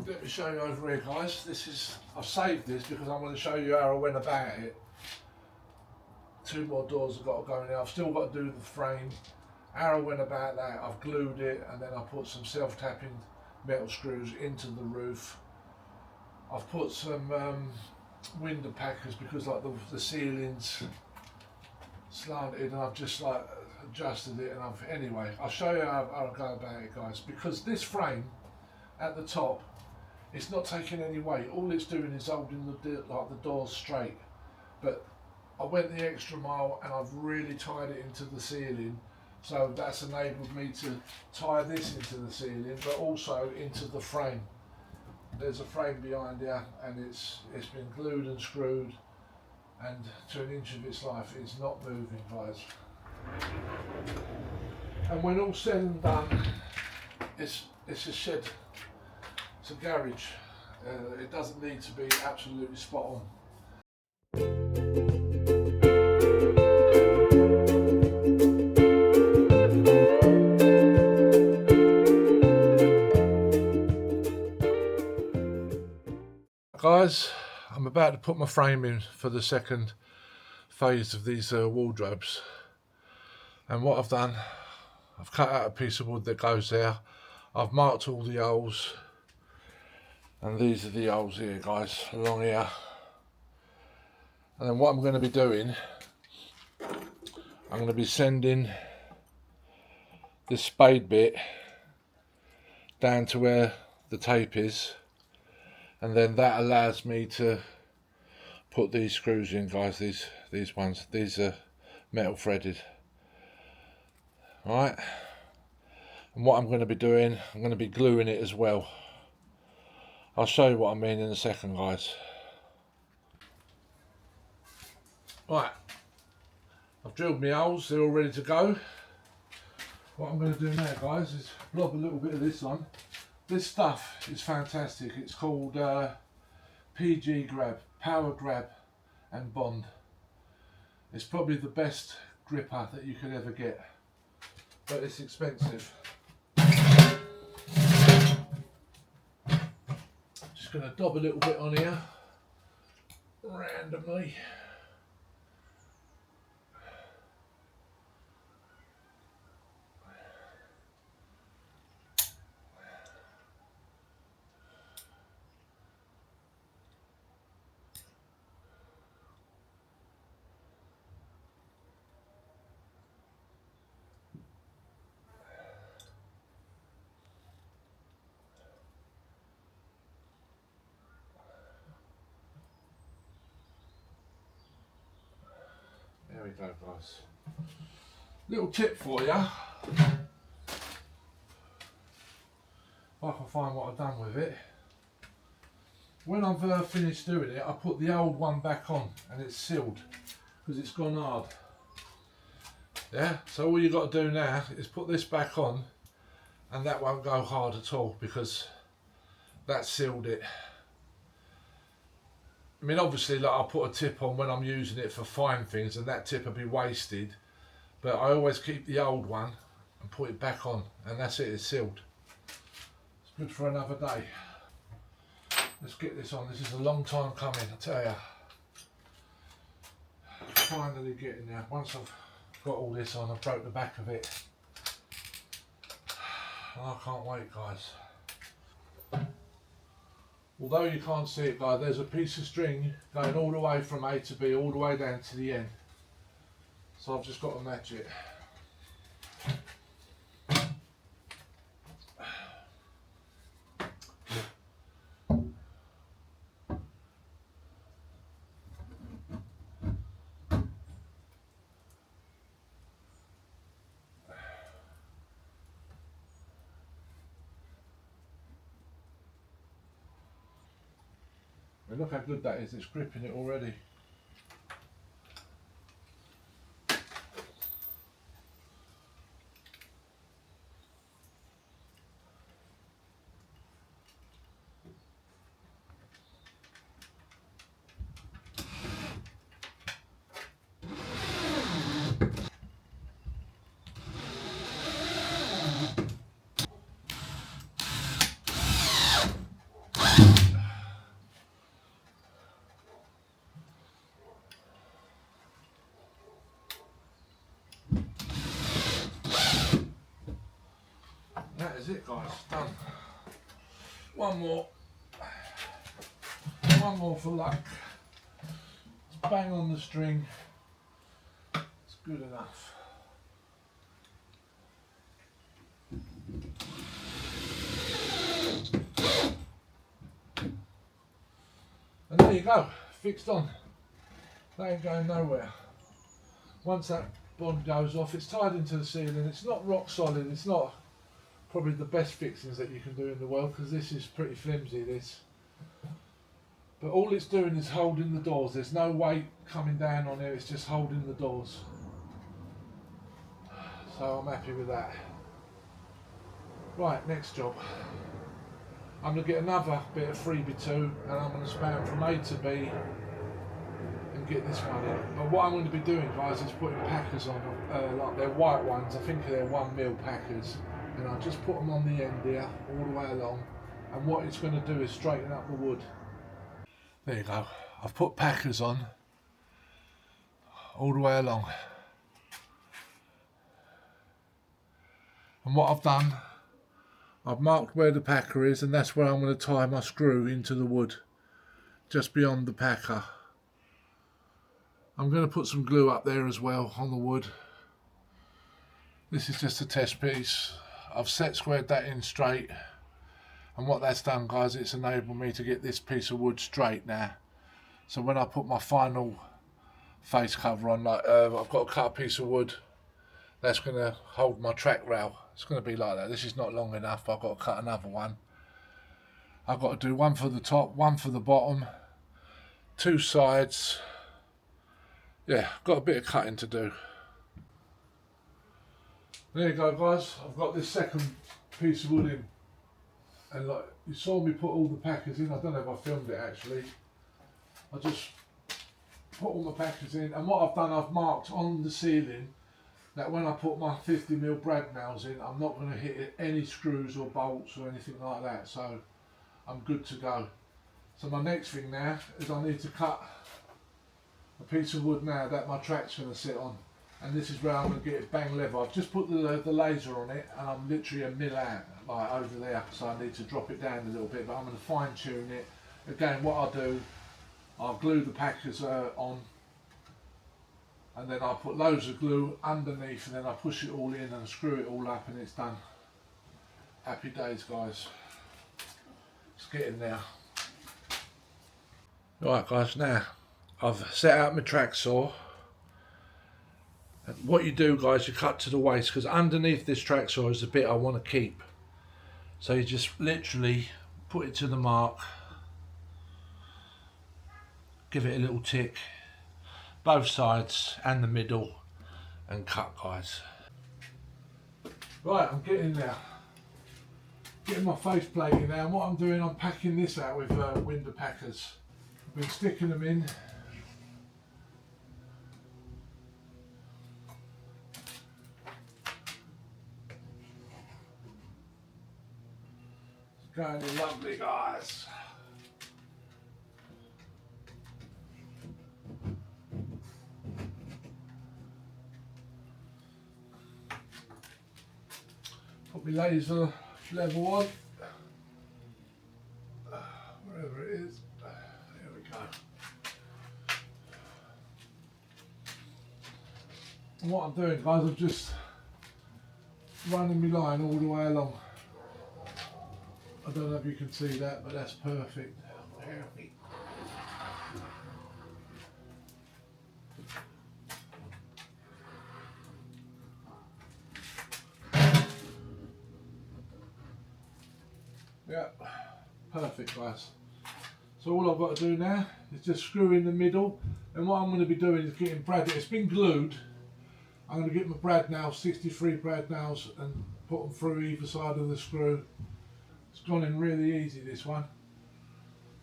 Let me show you over here, guys. I've saved this because I'm going to show you how I went about it. 2 more doors have got to go in there. I've still got to do the frame. How I went about that, I've glued it and then I put some self-tapping metal screws into the roof. I've put some window packers because like the ceiling's slanted, and I've just like adjusted it, and anyway, I'll show you how I go about it, guys. Because this frame at the top, it's not taking any weight. All it's doing is holding the doors straight. But I went the extra mile and I've really tied it into the ceiling. So that's enabled me to tie this into the ceiling, but also into the frame. There's a frame behind here, and it's been glued and screwed, and to an inch of its life, it's not moving, guys. And when all said and done, it's a shed, it's a garage. It doesn't need to be absolutely spot on. Guys, I'm about to put my frame in for the second phase of these wardrobes, and what I've done, I've cut out a piece of wood that goes there. I've marked all the holes, and these are the holes here, guys, along here. And then what I'm going to be doing, I'm going to be sending this spade bit down to where the tape is, and then that allows me to put these screws in, guys. These ones, these are metal threaded. Right, and what I'm going to be doing, I'm going to be gluing it as well. I'll show you what I mean in a second, guys. Right, I've drilled my holes, they're all ready to go. What I'm going to do now, guys, is blob a little bit of this on. This stuff is fantastic. It's called PG Grab, Power Grab and Bond. It's probably the best gripper that you could ever get, but it's expensive. Just going to dob a little bit on here randomly. There we go, guys. Little tip for you. If I can find what I've done with it. When I've finished doing it, I put the old one back on, and it's sealed because it's gone hard. Yeah, so all you've got to do now is put this back on, and that won't go hard at all because that sealed it. I mean, obviously, like, I'll put a tip on when I'm using it for fine things, and that tip will be wasted. But I always keep the old one and put it back on, and that's it, it's sealed. It's good for another day. Let's get this on. This is a long time coming, I tell you. Finally getting there. Once I've got all this on, I broke the back of it. I can't wait, guys. Although you can't see it, guys, there's a piece of string going all the way from A to B, all the way down to the end. So I've just got to match it. I mean, look how good that is, it's gripping it already. That is it, guys, done. One more for luck. Just bang on the string. It's good enough. And there you go, fixed on. They ain't going nowhere. Once that bond goes off, it's tied into the ceiling. It's not rock solid. It's not probably the best fixings that you can do in the world, because this is pretty flimsy, this. But all it's doing is holding the doors. There's no weight coming down on it, it's just holding the doors. So I'm happy with that. Right, next job. I'm going to get another bit of 3x2 and I'm going to span from A to B and get this one in. But what I'm going to be doing, guys, is putting packers on, like they're white ones. I think they're 1mm packers. And I'll just put them on the end here, all the way along. And what it's going to do is straighten up the wood. There you go. I've put packers on all the way along. And what I've done, I've marked where the packer is, and that's where I'm going to tie my screw into the wood, just beyond the packer. I'm going to put some glue up there as well on the wood. This is just a test piece. I've squared that in straight, and what that's done, guys, it's enabled me to get this piece of wood straight now. So when I put my final face cover on, like I've got to cut a piece of wood that's going to hold my track rail. It's going to be like that. This is not long enough, but I've got to cut another one. I've got to do one for the top, one for the bottom, two sides. Yeah, got a bit of cutting to do. There you go, guys. I've got this second piece of wood in. And like you saw me put all the packers in. I don't know if I filmed it actually. I just put all the packers in, and what I've done, I've marked on the ceiling that when I put my 50mm brad nails in, I'm not going to hit any screws or bolts or anything like that, so I'm good to go. So my next thing now is I need to cut a piece of wood now that my track's going to sit on, and this is where I'm going to get it bang level. I've just put the laser on it, and I'm literally a mil out, like over there, so I need to drop it down a little bit, but I'm going to fine tune it. Again, what I'll do, I'll glue the packers on, and then I'll put loads of glue underneath, and then I push it all in and screw it all up, and it's done. Happy days, guys. Let's get in there. Right, guys, now I've set out my track saw. And what you do, guys, you cut to the waist, because underneath this track saw is the bit I want to keep. So you just literally put it to the mark, give it a little tick, both sides and the middle, and cut, guys. Right, I'm getting there. Getting my face plate in now, and what I'm doing, I'm packing this out with window packers. I've been sticking them in. It's going in lovely, guys. Put my laser level on, wherever it is. There we go. And what I'm doing, guys, I'm just running my line all the way along. I don't know if you can see that, but that's perfect. Perfect. Yeah, perfect, guys. So all I've got to do now is just screw in the middle, and what I'm going to be doing is getting brad. It's been glued. I'm going to get my brad nails, 63 brad nails, and put them through either side of the screw. It's gone in really easy, this one.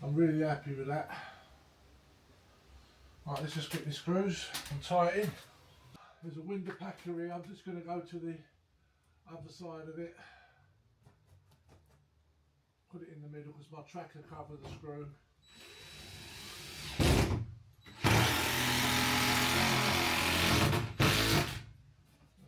I'm really happy with that. Right, let's just get my screws and tie it in. There's a window packer here. I'm just going to go to the other side of it. Put it in the middle because my tracker covers the screw.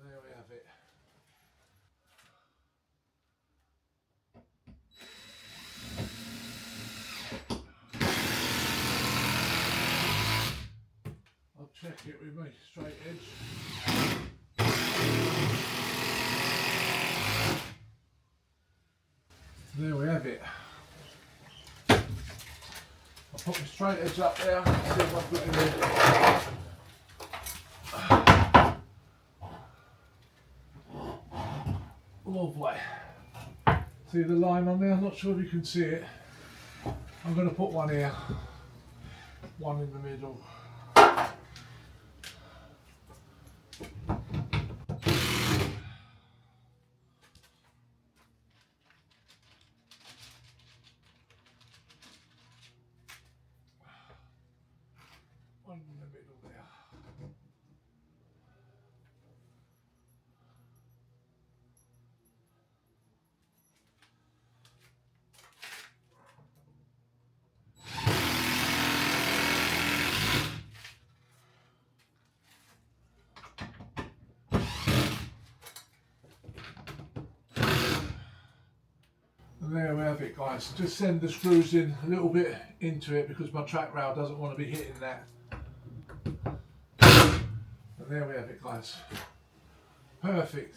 There we have it. I'll check it with my straight edge. There we have it. I'll put my straight edge up there, see if I've got any. Lovely. See the line on there? I'm not sure if you can see it. I'm going to put one here, one in the middle. One in the middle there. And there we have it, guys. Just send the screws in a little bit into it because my track rail doesn't want to be hitting that. And there we have it, guys. Perfect.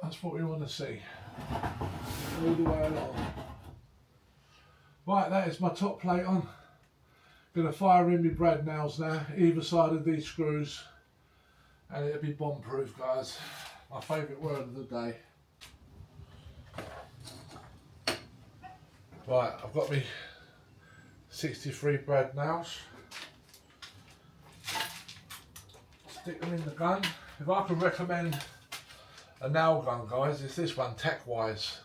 That's what we want to see. All the way along. Right, that is my top plate on. Going to fire in my brad nails now, either side of these screws, and it'll be bomb proof, guys. My favourite word of the day. Right, I've got my 63 brad nails. Stick them in the gun. If I could recommend a nail gun, guys, it's this one, Tack-Wise.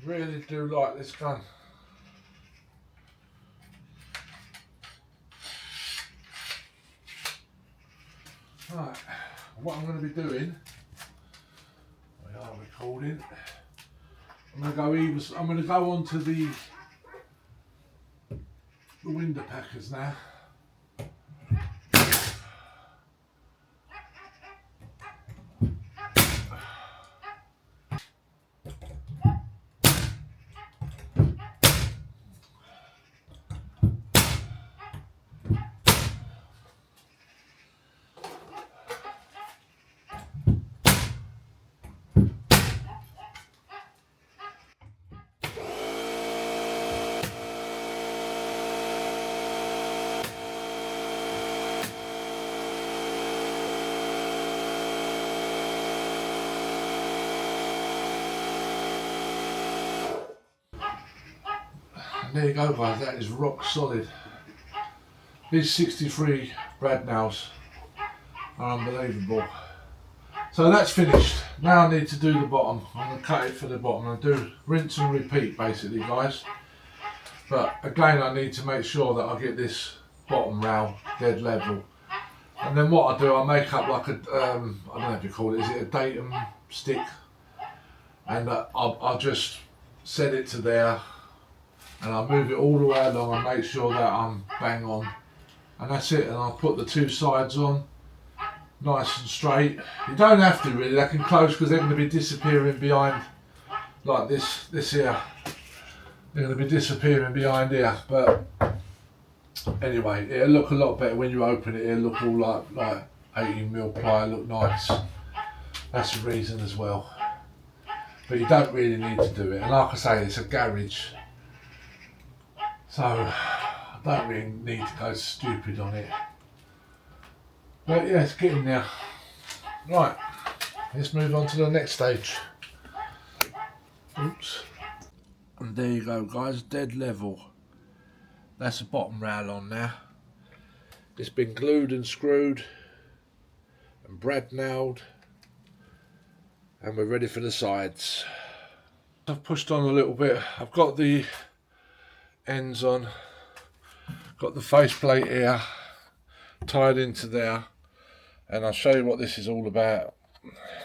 Really do like this gun. Right, what I'm going to be doing, we are recording. I'm going to go onto the window packers now. There you go, guys, that is rock solid. These 63 brad nails are unbelievable. So that's finished. Now I need to do the bottom. I'm going to cut it for the bottom. I'm going to do rinse and repeat basically, guys. But again, I need to make sure that I get this bottom rail dead level. And then what I do, I make up like a, I don't know if you call it, is it a datum stick? And I'll just set it to there. And I'll move it all the way along and make sure that I'm bang on. And that's it, and I'll put the two sides on, nice and straight. You don't have to really, they can close because they're going to be disappearing behind, like this here. They're going to be disappearing behind here, but anyway, it'll look a lot better when you open it. It'll look all like 18mm ply, look nice. That's the reason as well. But you don't really need to do it, and like I say, it's a garage. So, I don't really need to go stupid on it. But yeah, it's getting there. Right, let's move on to the next stage. Oops. And there you go, guys, dead level. That's the bottom rail on now. It's been glued and screwed and brad nailed. And we're ready for the sides. I've pushed on a little bit. I've got the ends on Got the faceplate here tied into there, and I'll show you what this is all about.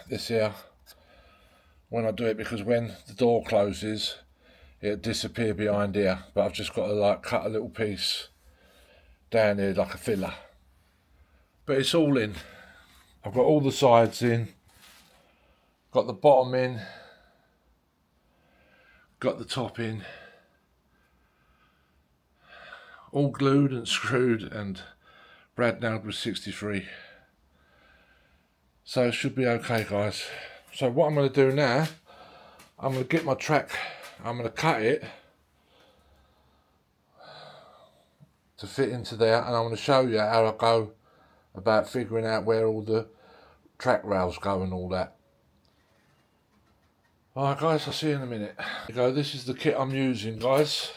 This here, when I do it, because when the door closes it'll disappear behind here, but I've just got to like cut a little piece down here like a filler, but it's all in. I've got all the sides in, got the bottom in, got the top in, all glued and screwed and brad nailed with 63. So it should be okay, guys. So what I'm going to do now, I'm going to get my track, I'm going to cut it to fit into there, and I'm going to show you how I go about figuring out where all the track rails go and all that. Alright guys, I'll see you in a minute. There you go, this is the kit I'm using, guys.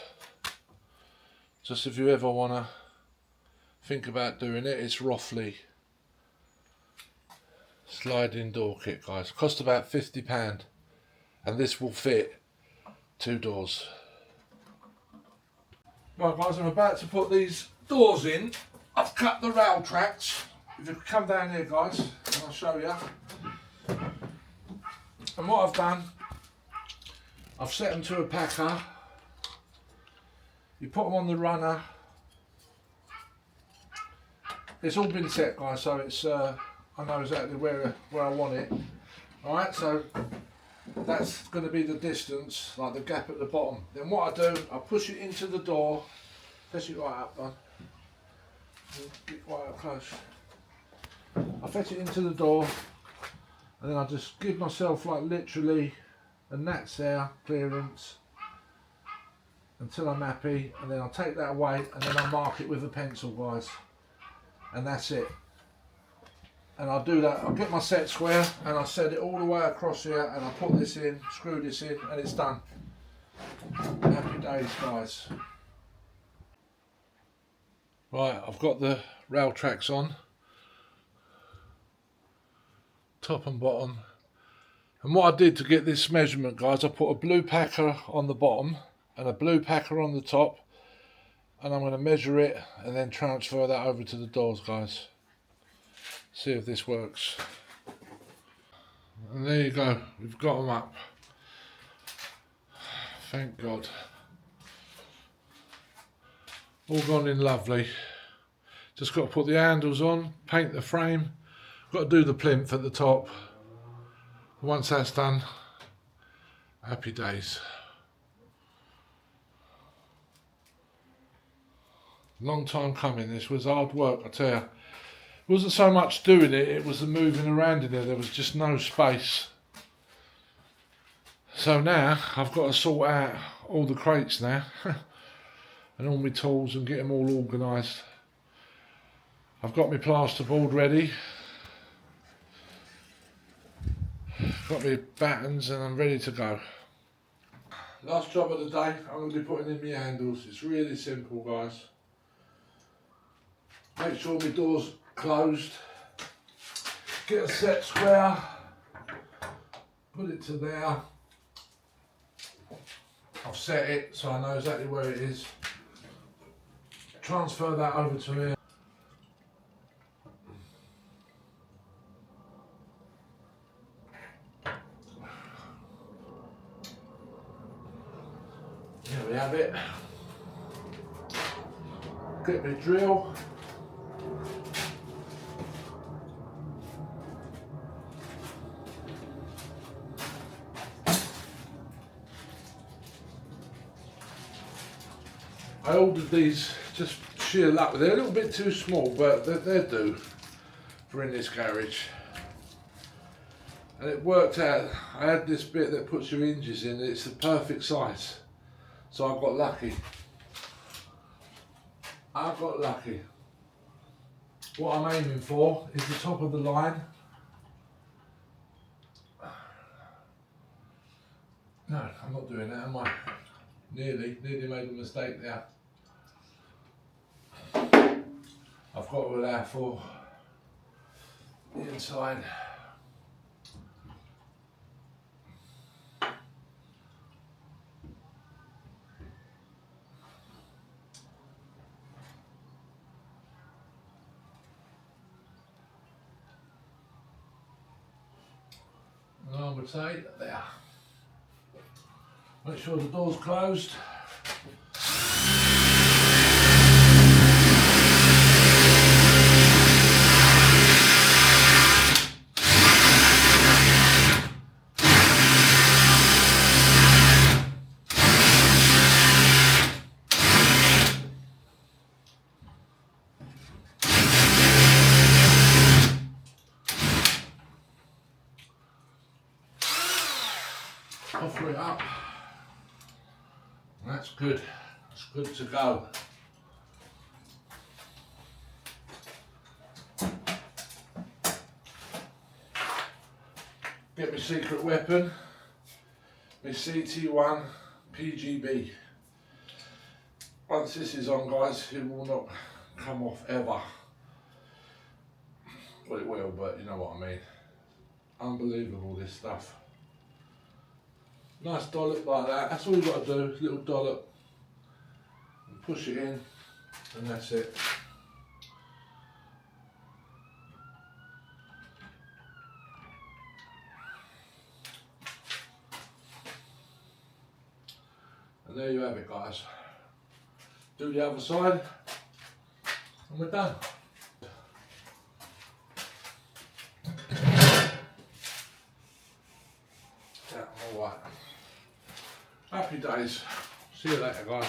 Just if you ever want to think about doing it, it's roughly sliding door kit, guys. Cost about £50, and this will fit 2 doors. Right guys, I'm about to put these doors in. I've cut the rail tracks. If you come down here, guys, and I'll show you. And what I've done, I've set them to a packer. You put them on the runner. It's all been set, guys, so it's I know exactly where I want it. Alright, so that's going to be the distance, like the gap at the bottom. Then what I do, I push it into the door, fetch it right up, get right up close. I fetch it into the door, and then I just give myself like literally, and that's there, clearance, until I'm happy, and then I'll take that away, and then I'll mark it with a pencil, guys, and that's it. And I'll do that, I'll get my set square, and I'll set it all the way across here, and I'll put this in, screw this in, and it's done. Happy days, guys. Right, I've got the rail tracks on, top and bottom. And what I did to get this measurement, guys, I put a blue packer on the bottom and a blue packer on the top, and I'm going to measure it and then transfer that over to the doors, guys. See if this works. And there you go, we've got them up. Thank God. All gone in lovely. Just got to put the handles on, paint the frame, got to do the plinth at the top. Once that's done, happy days. Long time coming, this was hard work, I tell you. It wasn't so much doing it, it was the moving around in there was just no space. So now, I've got to sort out all the crates now, and all my tools and get them all organised. I've got my plasterboard ready, got my battens, and I'm ready to go. Last job of the day, I'm going to be putting in my handles. It's really simple, guys. Make sure my door's closed, get a set square, put it to there. I've set it so I know exactly where it is. Transfer that over to here. There we have it. Get my drill. I ordered these just sheer luck. They're a little bit too small, but they're due for in this garage. And it worked out. I had this bit that puts your hinges in. It's the perfect size. So I got lucky. I got lucky. What I'm aiming for is the top of the line. No, I'm not doing that, am I? Nearly made a mistake there. I've got to allow for the inside. one would say. There. Make sure the door's closed. Offer it up. That's good. It's good to go. Get my secret weapon, my CT1 PGB. Once this is on, guys, it will not come off ever. Well, it will, but you know what I mean. Unbelievable, this stuff. Nice dollop like that. That's all you've got to do, little dollop. And push it in, and that's it. And there you have it, guys. Do the other side, and we're done. Yeah, alright. Happy days. See you later, guys.